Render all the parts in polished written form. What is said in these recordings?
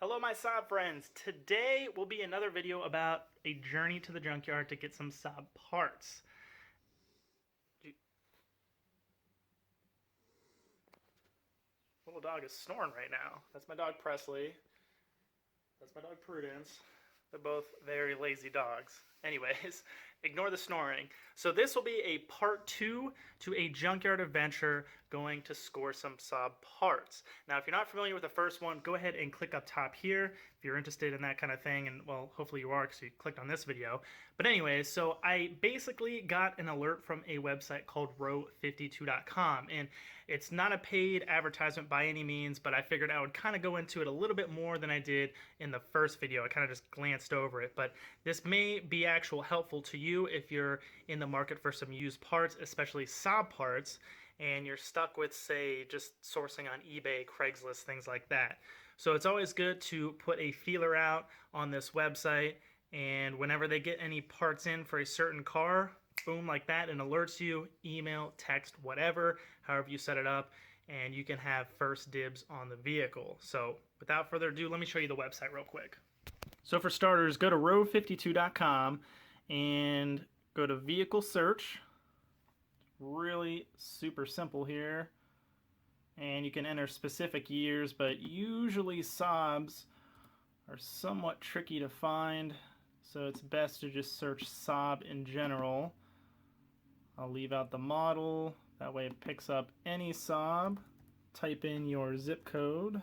Hello my Saab friends. Today will be another video about a journey to the junkyard to get some Saab parts. Little dog is snoring right now. That's my dog Presley. That's my dog Prudence. They're both very lazy dogs. Anyways, ignore the snoring. So this will be a part 2 to a junkyard adventure going to score some Saab parts. Now, if you're not familiar with the first one, go ahead and click up top here if you're interested in that kind of thing. And well, hopefully you are because you clicked on this video. But anyways, so I basically got an alert from a website called Row52.com. And it's not a paid advertisement by any means, but I figured I would kind of go into it a little bit more than I did in the first video. I kind of just glanced over it, but this may be actual helpful to you if you're in the market for some used parts, especially Saab parts, and you're stuck with, say, just sourcing on eBay, Craigslist, things like that. So it's always good to put a feeler out on this website, and whenever they get any parts in for a certain car, boom, like that, and alerts you, email, text, whatever, however you set it up, and you can have first dibs on the vehicle. So without further ado, let me show you the website real quick. So for starters, go to Row52.com and go to vehicle search. Really super simple here. And you can enter specific years, but usually Saabs are somewhat tricky to find. So it's best to just search Saab in general. I'll leave out the model. That way it picks up any Saab. Type in your zip code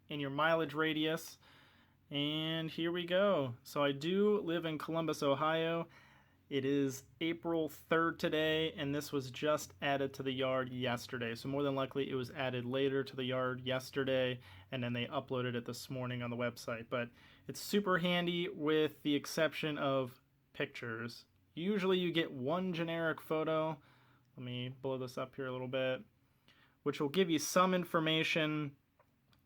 and your mileage radius. And here we go. So I do live in Columbus, Ohio. It is April 3rd today, and this was just added to the yard yesterday. So more than likely it was added later to the yard yesterday, and then they uploaded it this morning on the website. But it's super handy with the exception of pictures. Usually you get one generic photo. Let me blow this up here a little bit, which will give you some information,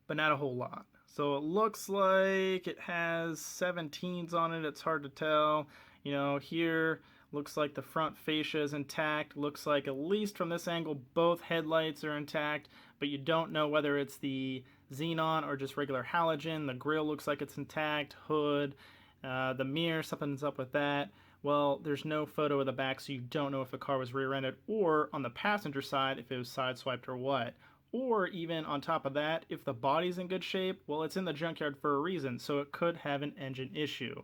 but not a whole lot. So it looks like it has 17s on it. It's hard to tell. You know, here looks like the front fascia is intact. Looks like, at least from this angle, both headlights are intact, but you don't know whether it's the xenon or just regular halogen. The grille looks like it's intact. Hood, the mirror, something's up with that. Well, there's no photo of the back, so you don't know if the car was rear-ended, or on the passenger side, if it was sideswiped or what. Or even on top of that, if the body's in good shape, well, it's in the junkyard for a reason, so it could have an engine issue.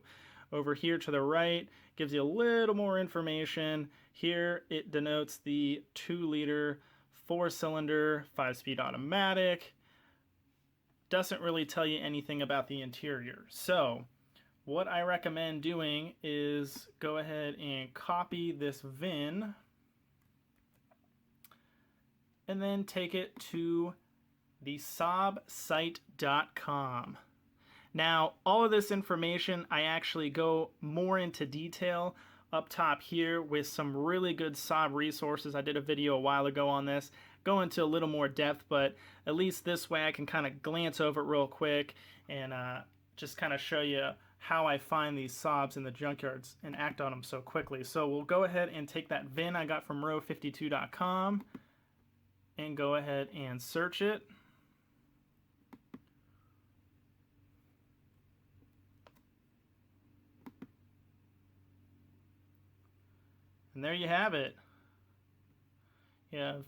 Over here to the right gives you a little more information. Here it denotes the 2-liter 4-cylinder 5-speed automatic. Doesn't really tell you anything about the interior. So what I recommend doing is go ahead and copy this VIN and then take it to the saabsite.com. Now, all of this information, I actually go more into detail up top here with some really good Saab resources. I did a video a while ago on this, go into a little more depth, but at least this way I can kind of glance over it real quick and just kind of show you how I find these Saabs in the junkyards and act on them so quickly. So we'll go ahead and take that VIN I got from Row52.com and go ahead and search it. And there you have it. You have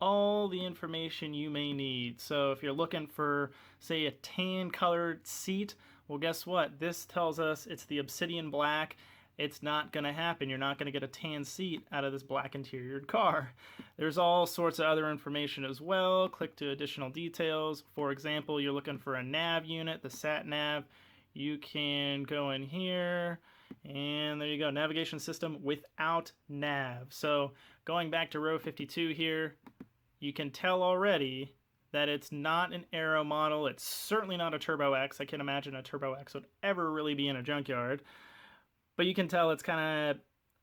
all the information you may need. So if you're looking for, say, a tan colored seat, well, guess what? This tells us it's the obsidian black. It's not going to happen. You're not going to get a tan seat out of this black interiored car. There's all sorts of other information as well. Click to additional details. For example, you're looking for a nav unit, the sat nav. You can go in here, and there you go, navigation system without nav. So going back to Row52 here, you can tell already that it's not an Aero model. It's certainly not a Turbo X. I can't imagine a Turbo X would ever really be in a junkyard. But you can tell it's kind of,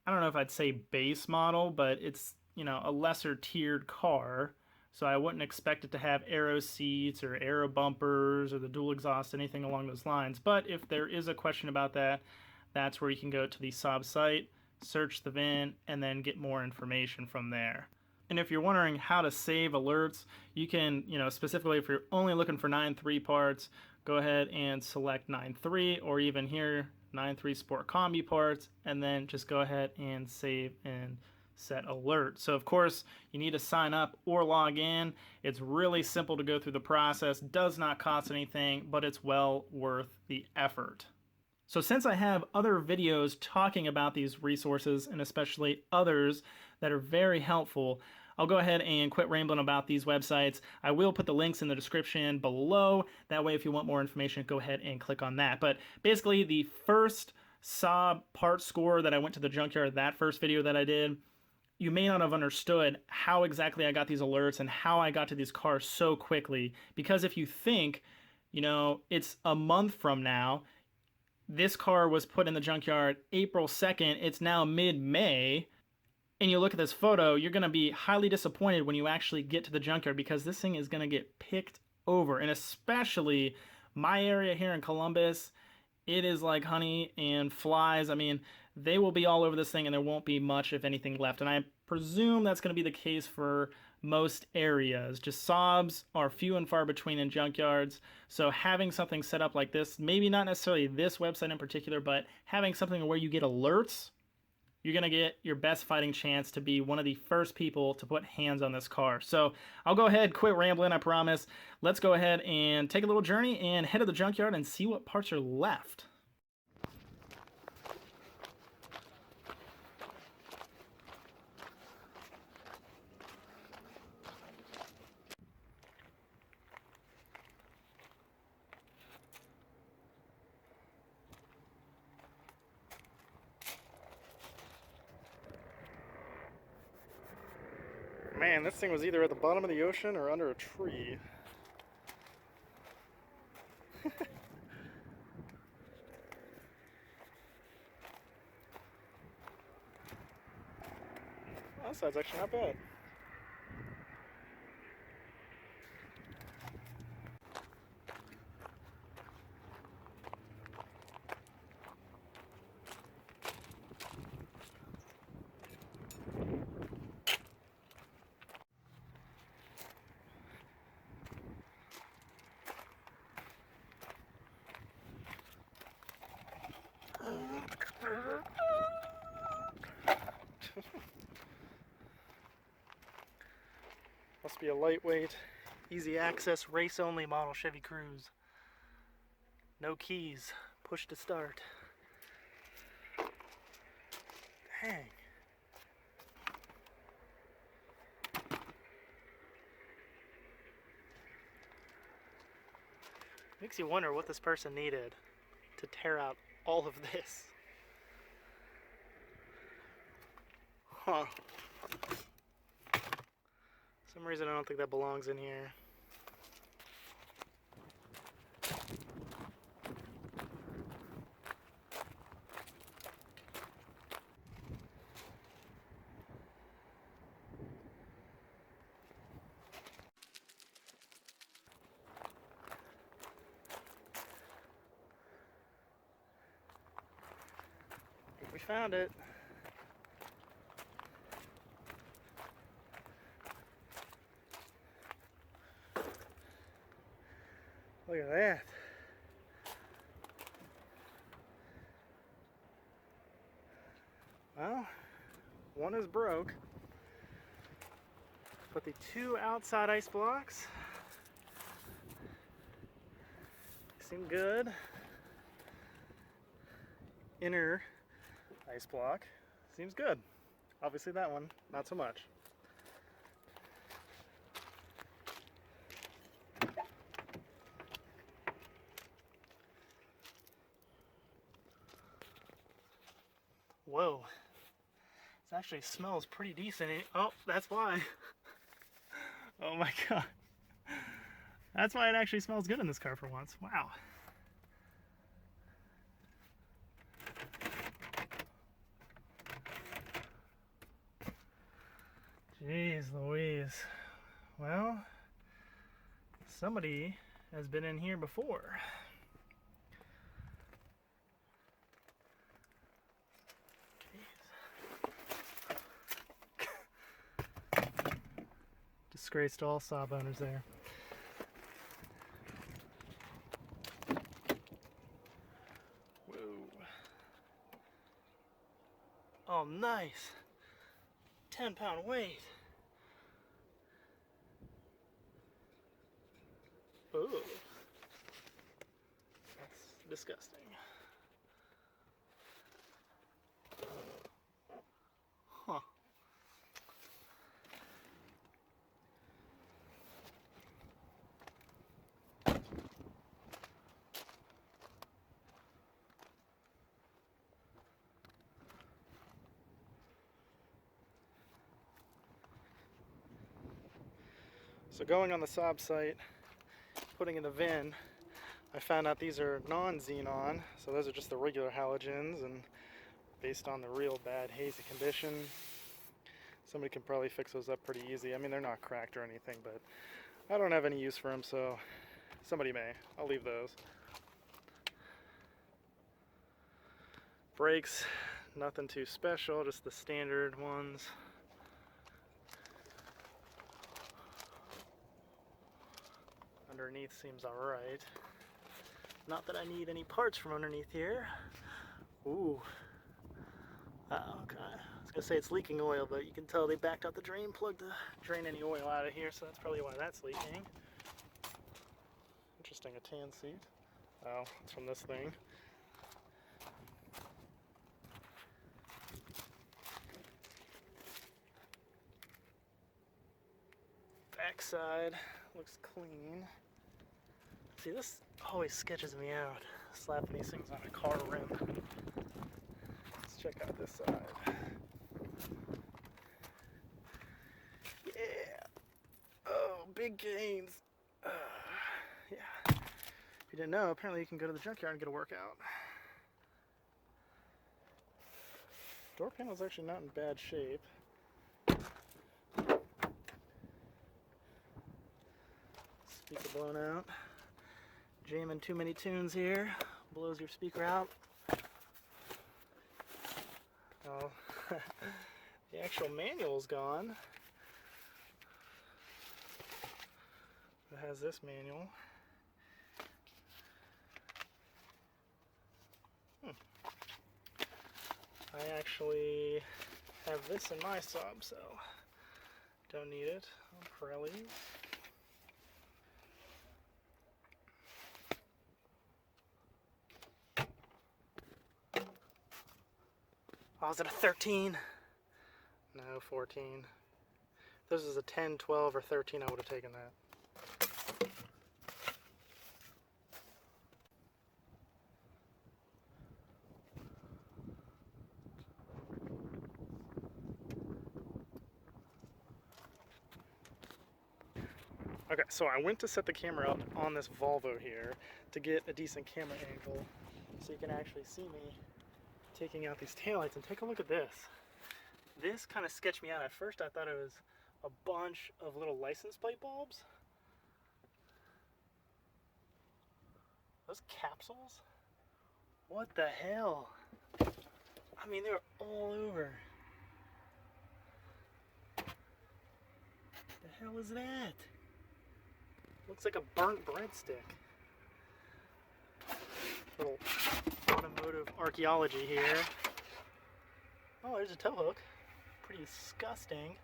I don't know if I'd say base model, but it's, you know, a lesser tiered car. So I wouldn't expect it to have aero seats or aero bumpers or the dual exhaust, anything along those lines. But if there is a question about that, that's where you can go to the Saab site, search the VIN, and then get more information from there. And if you're wondering how to save alerts, you can, specifically if you're only looking for 9.3 parts, go ahead and select 9.3, or even here 9.3 Sport Combi parts, and then just go ahead and save and set alert. So of course you need to sign up or log in. It's really simple to go through the process, does not cost anything, but it's well worth the effort. So since I have other videos talking about these resources, and especially others that are very helpful, I'll go ahead and quit rambling about these websites. I will put the links in the description below. That way, if you want more information, go ahead and click on that. But basically, the first Saab part score that I went to the junkyard, that first video that I did, you may not have understood how exactly I got these alerts and how I got to these cars so quickly. Because if you think, it's a month from now, this car was put in the junkyard April 2nd, it's now mid-May, and you look at this photo, you're going to be highly disappointed when you actually get to the junkyard, because this thing is going to get picked over. And especially my area here in Columbus, it is like honey and flies. I mean, they will be all over this thing and there won't be much, if anything, left. And I presume that's going to be the case for most areas. Just Saabs are few and far between in junkyards. So having something set up like this, maybe not necessarily this website in particular, but having something where you get alerts, you're going to get your best fighting chance to be one of the first people to put hands on this car. So I'll go ahead, quit rambling, I promise. Let's go ahead and take a little journey and head to the junkyard and see what parts are left. Man, this thing was either at the bottom of the ocean or under a tree. That side's actually not bad. Must be a lightweight, easy access, race only model Chevy Cruze. No keys, push to start. Dang. Makes you wonder what this person needed to tear out all of this. Huh. For some reason I don't think that belongs in here. We found it. Look at that. Well, one is broke, but the two outside ice blocks seem good. Inner ice block seems good. Obviously that one, not so much. Whoa, this actually smells pretty decent. Oh, that's why. Oh my god. That's why it actually smells good in this car for once. Wow. Jeez Louise. Well, somebody has been in here before. disgrace to all Saab owners there. Whoa. Oh, nice. 10-pound weight. Ooh. That's disgusting. Huh. So going on the Saab site, putting in the VIN, I found out these are non-xenon, so those are just the regular halogens, and based on the real bad hazy condition, somebody can probably fix those up pretty easy. I mean, they're not cracked or anything, but I don't have any use for them, so somebody may. I'll leave those. Brakes, nothing too special, just the standard ones. Underneath seems alright. Not that I need any parts from underneath here. Ooh. Oh, okay. I was gonna say it's leaking oil, but you can tell they backed out the drain plug to drain any oil out of here, so that's probably why that's leaking. Interesting, a tan seat. Oh, it's from this thing. Backside looks clean. See, this always sketches me out, slapping these things on a car rim. Let's check out this side. Yeah! Oh, big gains. Yeah. If you didn't know, apparently you can go to the Junkyard and get a workout. Door panel's actually not in bad shape. Speaker blown out. Jamming too many tunes here. Blows your speaker out. Oh, the actual manual's gone. It has this manual. I actually have this in my Saab, so don't need it on Pirellis. Oh, is it a 13? No, 14. If this is a 10, 12, or 13, I would have taken that. Okay, so I went to set the camera up on this Volvo here to get a decent camera angle so you can actually see me taking out these taillights, and take a look at this. This kind of sketched me out. At first I thought it was a bunch of little license plate bulbs. Those capsules? What the hell? I mean, they're all over. The hell is that? Looks like a burnt breadstick. Little automotive archaeology here. Oh, there's a tow hook. Pretty disgusting.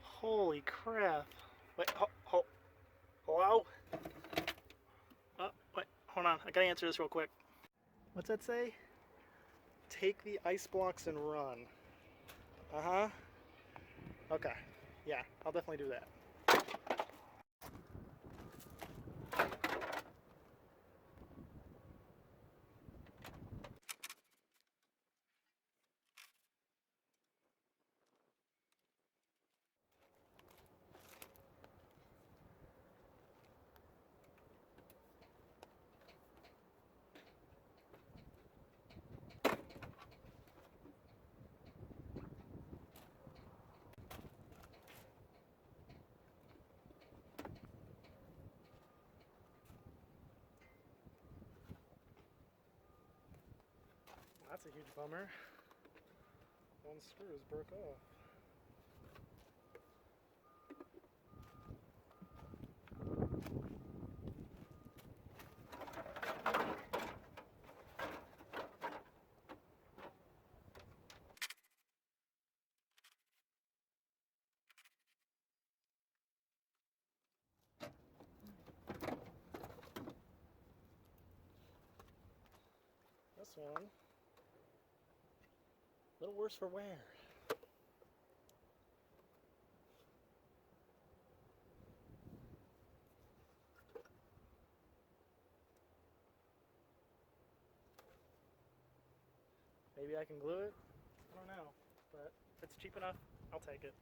Holy crap. Wait, hello? Oh, wait, hold on. I gotta answer this real quick. What's that say? Take the ice blocks and run. Uh-huh. Okay. Yeah, I'll definitely do that. That's a huge bummer. One screw is broke off. one. A little worse for wear. Maybe I can glue it? I don't know, but if it's cheap enough, I'll take it.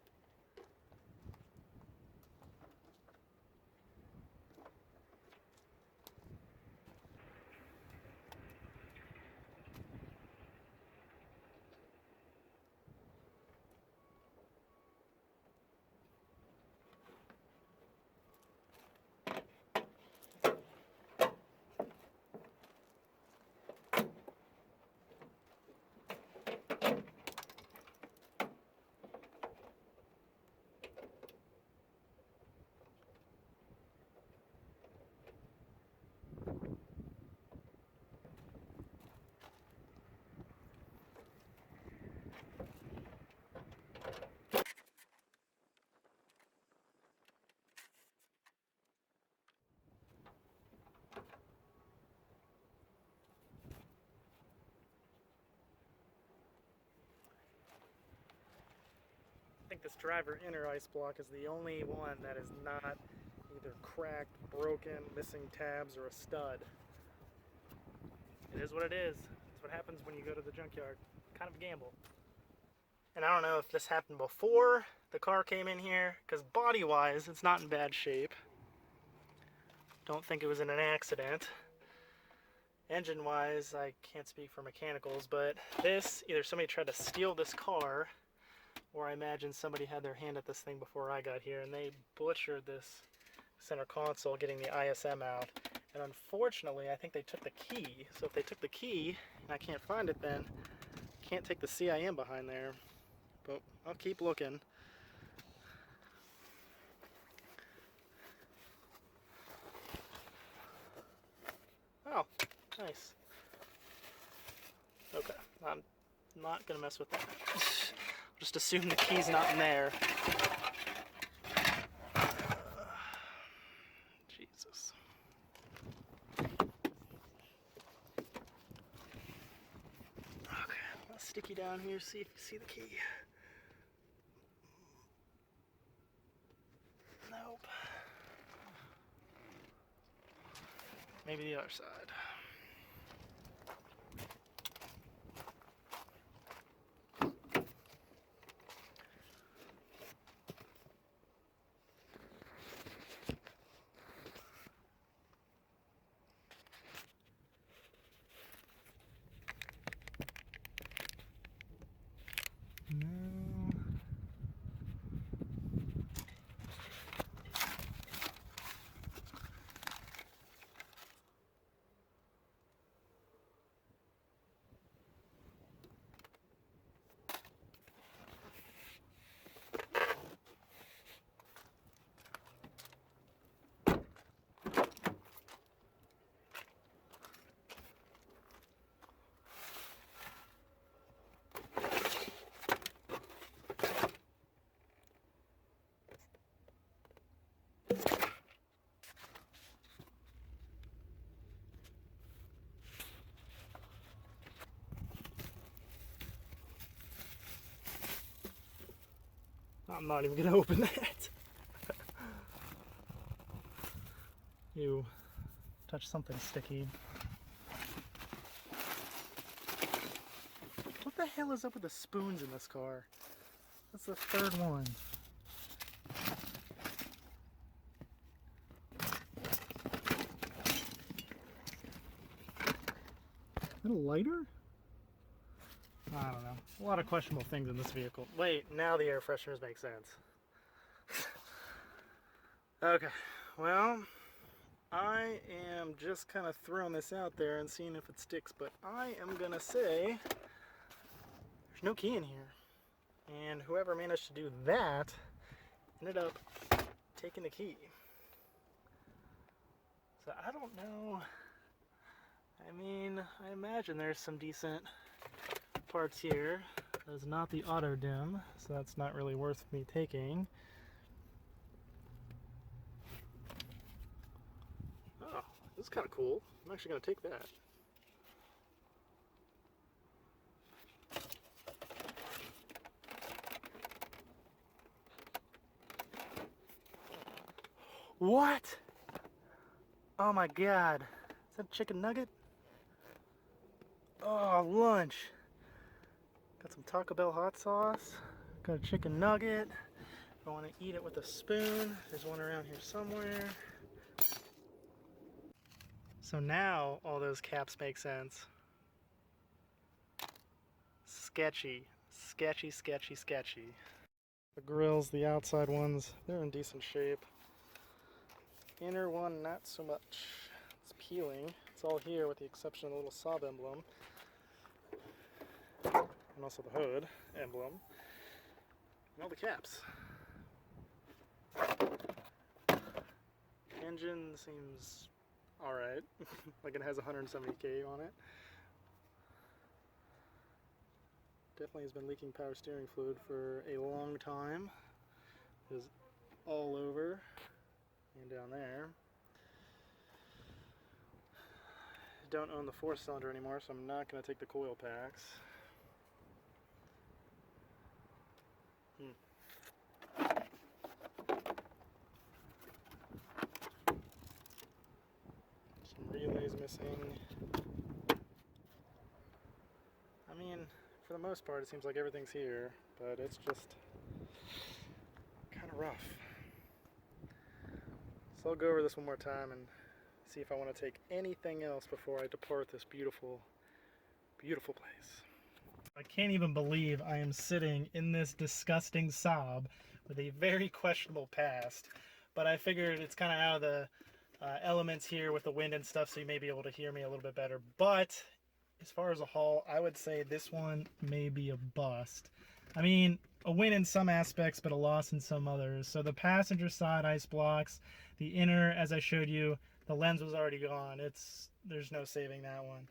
I think this driver inner ice block is the only one that is not either cracked, broken, missing tabs, or a stud. It is what it is. It's what happens when you go to the junkyard. Kind of a gamble. And I don't know if this happened before the car came in here, because body-wise, it's not in bad shape. Don't think it was in an accident. Engine-wise, I can't speak for mechanicals, but this, either somebody tried to steal this car, or I imagine somebody had their hand at this thing before I got here, and they butchered this center console getting the ISM out. And unfortunately, I think they took the key. So if they took the key, and I can't find it, then I can't take the CIM behind there. But I'll keep looking. Oh, nice. Okay, I'm not gonna mess with that. Just assume the key's not in there. Jesus. Okay, I'll stick you down here, see if you see the key. Nope. Maybe the other side. I'm not even gonna open that. You touch something sticky. What the hell is up with the spoons in this car? That's the third one. Is that a lighter? I don't know. A lot of questionable things in this vehicle. Wait, now the air fresheners make sense. Okay, well, I am just kind of throwing this out there and seeing if it sticks, but I am gonna say there's no key in here. And whoever managed to do that ended up taking the key. So I don't know. I mean, I imagine there's some decent parts here. That is not the auto dim, so that's not really worth me taking. Oh, this is kind of cool. I'm actually going to take that. What? Oh my god. Is that a chicken nugget? Oh, lunch. Got some Taco Bell hot sauce. Got a chicken nugget. I want to eat it with a spoon. There's one around here somewhere. So now all those caps make sense. Sketchy. Sketchy, sketchy, sketchy. The grills, the outside ones, they're in decent shape. Inner one, not so much. It's peeling. It's all here with the exception of the little Saab emblem. And also the hood emblem. And all the caps. Engine seems alright. Like it has 170k on it. Definitely has been leaking power steering fluid for a long time. It is all over and down there. I don't own the 4-cylinder anymore, so I'm not going to take the coil packs. Some relays missing. I mean, for the most part, it seems like everything's here, but it's just kind of rough. So I'll go over this one more time and see if I want to take anything else before I depart this beautiful, beautiful place. I can't even believe I am sitting in this disgusting Saab with a very questionable past, but I figured it's kind of out of the elements here with the wind and stuff, so you may be able to hear me a little bit better. But as far as a haul, I would say this one may be a bust. I mean, a win in some aspects, but a loss in some others. So the passenger side ice blocks, the inner, as I showed you, the lens was already gone. There's no saving that one.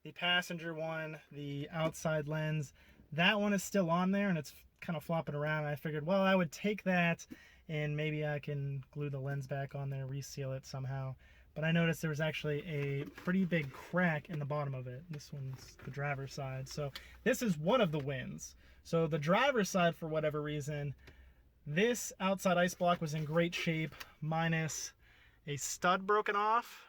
The passenger one, the outside lens, that one is still on there and it's kind of flopping around. I figured, well, I would take that and maybe I can glue the lens back on there, reseal it somehow. But I noticed there was actually a pretty big crack in the bottom of it. This one's the driver's side. So this is one of the wins. So the driver's side, for whatever reason, this outside ice block was in great shape, minus a stud broken off,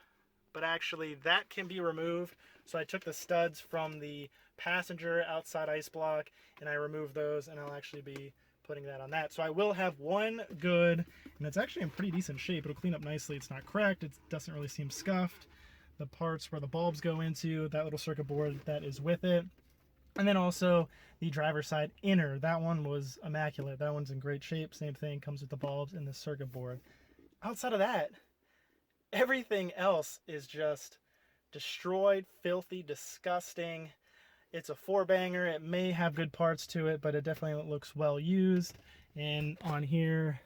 but actually that can be removed. So I took the studs from the passenger outside ice block and I removed those, and I'll actually be putting that on that. So I will have one good, and it's actually in pretty decent shape. It'll clean up nicely. It's not cracked. It doesn't really seem scuffed. The parts where the bulbs go into, that little circuit board that is with it. And then also the driver's side inner. That one was immaculate. That one's in great shape. Same thing, comes with the bulbs and the circuit board. Outside of that, everything else is just destroyed, filthy, disgusting. It's a 4-banger. It may have good parts to it, but it definitely looks well used. And on here,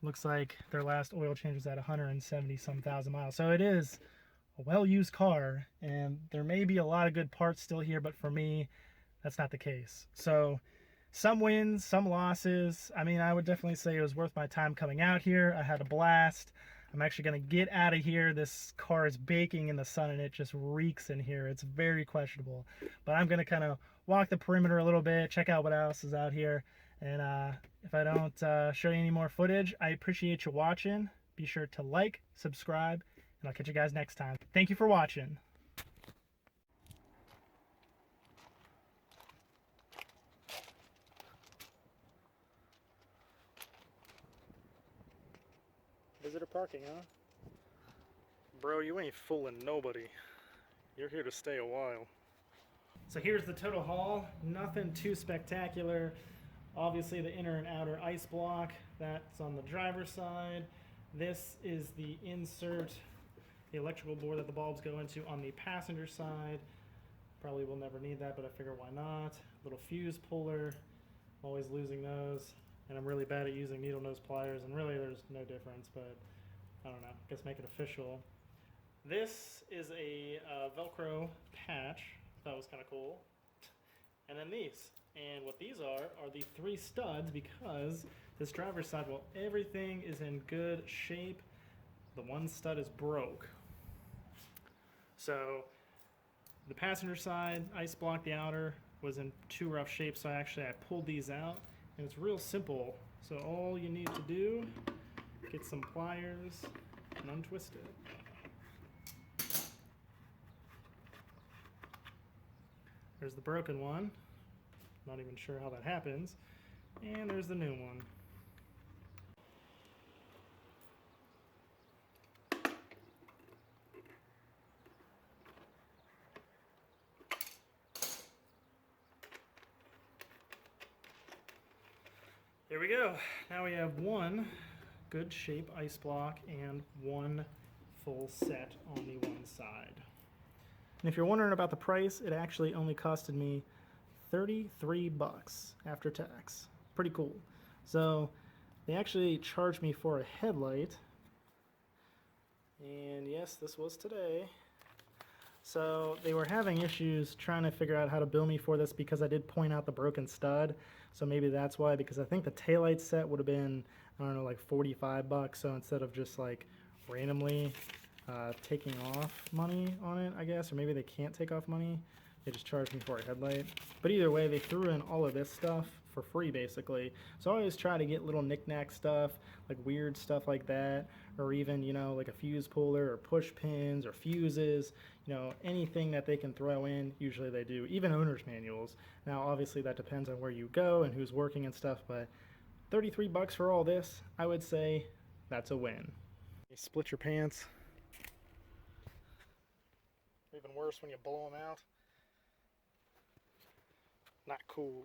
looks like their last oil change was at 170-some thousand miles. So it is a well-used car, and there may be a lot of good parts still here, but for me, that's not the case. So some wins, some losses. I mean, I would definitely say it was worth my time coming out here. I had a blast. I'm actually going to get out of here. This car is baking in the sun and it just reeks in here. It's very questionable. But I'm going to kind of walk the perimeter a little bit, check out what else is out here. And if I don't show you any more footage, I appreciate you watching. Be sure to like, subscribe, and I'll catch you guys next time. Thank you for watching. Visitor parking, huh? Bro, you ain't fooling nobody. You're here to stay a while. So here's the total haul. Nothing too spectacular. Obviously the inner and outer ice block. That's on the driver's side. This is the insert, the electrical board that the bulbs go into on the passenger side. Probably will never need that, but I figure why not. Little fuse puller. Always losing those. And I'm really bad at using needle nose pliers, and really there's no difference, but I don't know, I guess make it official. This is a Velcro patch. That was kind of cool. And then these. And what these are the 3 studs, because this driver's side, well, everything is in good shape. The one stud is broke. So the passenger side, ice block, the outer, was in too rough shape, so I pulled these out. And it's real simple. So all you need to do get some pliers and untwist it. There's the broken one. Not even sure how that happens. And there's the new one. There we go. Now we have one good shape ice block and one full set on the one side. And if you're wondering about the price, it actually only costed me 33 bucks after tax. Pretty cool. So they actually charged me for a headlight. And yes, this was today. So they were having issues trying to figure out how to bill me for this because I did point out the broken stud. So maybe that's why, because I think the taillight set would have been, I don't know, like 45 bucks. So instead of just like randomly taking off money on it, I guess, or maybe they can't take off money, they just charged me for a headlight. But either way, they threw in all of this stuff for free basically. So I always try to get little knick-knack stuff, like weird stuff like that, or even, you know, like a fuse puller or push pins or fuses, you know, anything that they can throw in, usually they do, even owner's manuals. Now obviously that depends on where you go and who's working and stuff, but 33 bucks for all this, I would say that's a win. You split your pants. Even worse when you blow them out. Not cool.